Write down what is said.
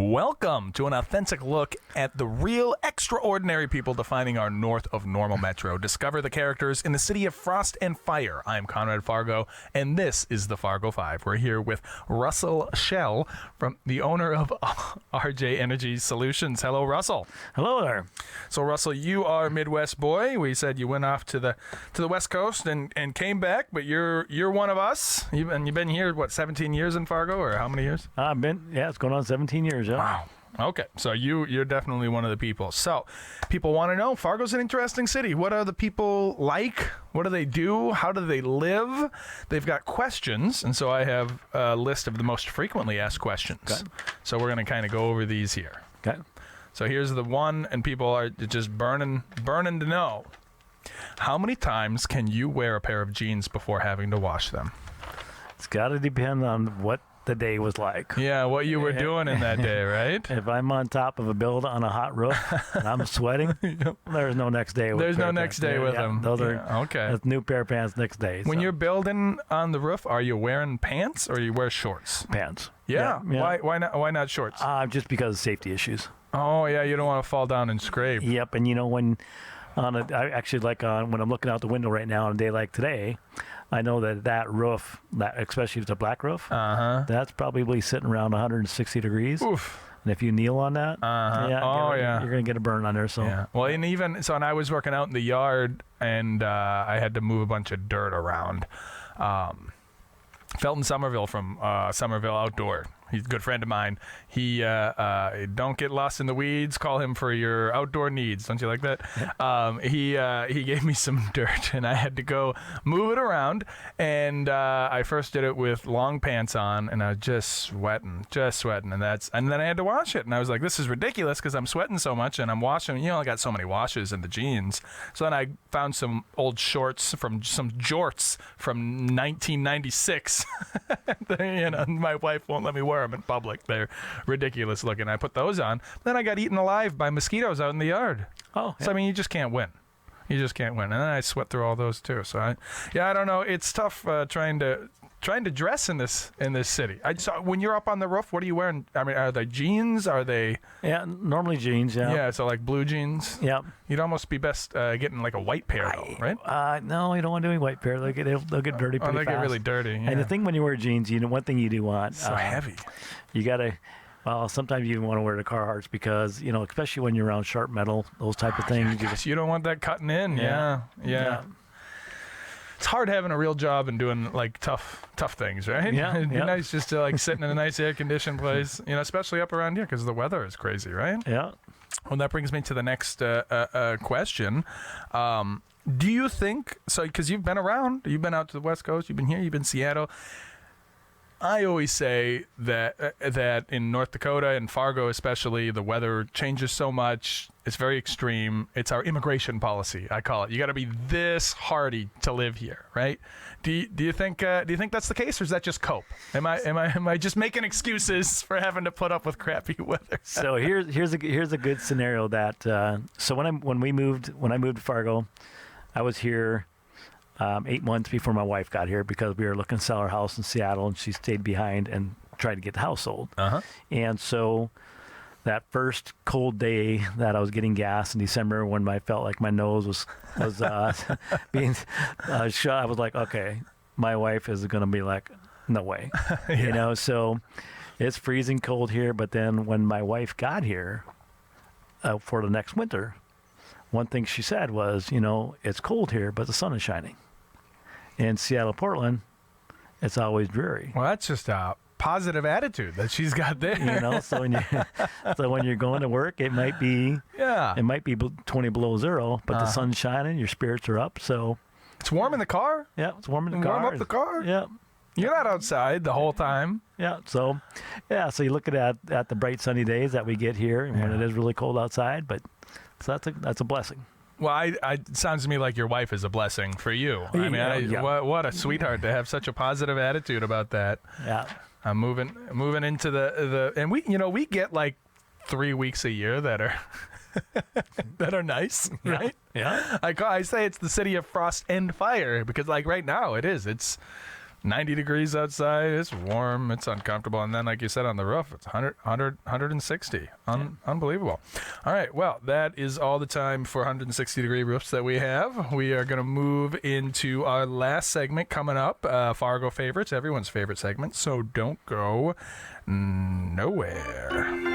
Welcome to an authentic look at the real extraordinary people defining our north of normal metro. Discover the characters in the city of frost and fire. I'm Conrad Fargo, and this is the Fargo Five. We're here with Russell Shell, from the owner of RJ Energy Solutions. Hello, Russell. Hello there. So, Russell, you are a Midwest boy. We said you went off to the West Coast and came back, but you're one of us. You've been here, what, 17 years in Fargo, or how many years? It's going on 17 years. Yeah. Wow. Okay, so you're definitely one of the people. So, people want to know, Fargo's an interesting city. What are the people like? What do they do? How do they live? They've got questions, and so I have a list of the most frequently asked questions. Okay. So we're going to kind of go over these here. Okay. So here's the one, and people are just burning to know. How many times can you wear a pair of jeans before having to wash them? It's got to depend on what the day was like. Yeah, what you were doing in that day, right? If I'm on top of a build on a hot roof and I'm sweating, there's no next day. There's no next day with them. Those are okay. That's new pair of pants next day. When you're building on the roof, are you wearing pants or you wear shorts? Pants. Yeah. Yeah. Why not shorts? Just because of safety issues. Oh yeah, you don't want to fall down and scrape. Yep, and when when I'm looking out the window right now on a day like today, I know that roof, especially if it's a black roof, that's probably sitting around 160 degrees. Oof. And if you kneel on that, you're going to get a burn on there. So, yeah. Well, and I was working out in the yard, and I had to move a bunch of dirt around. Felton Somerville from Somerville Outdoor. He's a good friend of mine. He don't get lost in the weeds. Call him for your outdoor needs. Don't you like that? He gave me some dirt, and I had to go move it around. And I first did it with long pants on, and I was just sweating, and then I had to wash it. And I was like, this is ridiculous because I'm sweating so much, and I'm washing. I got so many washes in the jeans. So then I found some old shorts from some jorts from 1996. My wife won't let me wear them in public. They're ridiculous looking. I put those on. Then I got eaten alive by mosquitoes out in the yard. Oh, yeah. So you just can't win. And then I sweat through all those too. So I don't know. It's tough trying to dress in this city. So when you're up on the roof, what are you wearing? I mean, are they jeans? Are they? Yeah, normally jeans. Yeah. Yeah. So like blue jeans. Yep. You'd almost be best getting like a white pair though, right? No, you don't want to do any white pair. They'll get dirty pretty fast. They get really dirty. Yeah. And the thing when you wear jeans, one thing you do want. So heavy. You gotta. Well, sometimes you want to wear the Carhartts because, especially when you're around sharp metal, those type of things. You don't want that cutting in. Yeah. It's hard having a real job and doing like tough things, right? Yeah. It'd be nice just to like sit in a nice air-conditioned place, especially up around here because the weather is crazy, right? Yeah. Well, that brings me to the next question. Do you think, because you've been around, you've been out to the West Coast, you've been here, you've been in Seattle. I always say that in North Dakota and Fargo especially, the weather changes so much. It's very extreme. It's our immigration policy, I call it. You got to be this hardy to live here, right? Do you think that's the case, or is that just cope? Am I just making excuses for having to put up with crappy weather? So here's a good scenario that so when I moved to Fargo, I was here 8 months before my wife got here because we were looking to sell our house in Seattle, and she stayed behind and tried to get the house sold. And so that first cold day that I was getting gas in December, when I felt like my nose was being shut, I was like, okay, my wife is going to be like, no way. Yeah. So it's freezing cold here. But then when my wife got here for the next winter, one thing she said was, it's cold here, but the sun is shining. In Seattle, Portland, it's always dreary. Well, that's just a positive attitude that she's got there. So when you're going to work, it might be 20 below zero, but the sun's shining, your spirits are up. So it's warm in the car. Yeah, it's warm in the car. Warm up the car. Yeah. You're not outside the whole time. Yeah. So you look at the bright sunny days that we get here, and when it is really cold outside, but so that's a blessing. Well, it sounds to me like your wife is a blessing for you. I mean, what a sweetheart to have such a positive attitude about that. Yeah. I'm moving into the and we get like 3 weeks a year that are nice, right? Yeah. I say it's the city of frost and fire because like right now it's 90 degrees outside. It's warm. It's uncomfortable. And then, like you said, on the roof, it's 160. Unbelievable. All right. Well, that is all the time for 160-degree roofs that we have. We are going to move into our last segment coming up, Fargo Favorites, everyone's favorite segment. So don't go nowhere.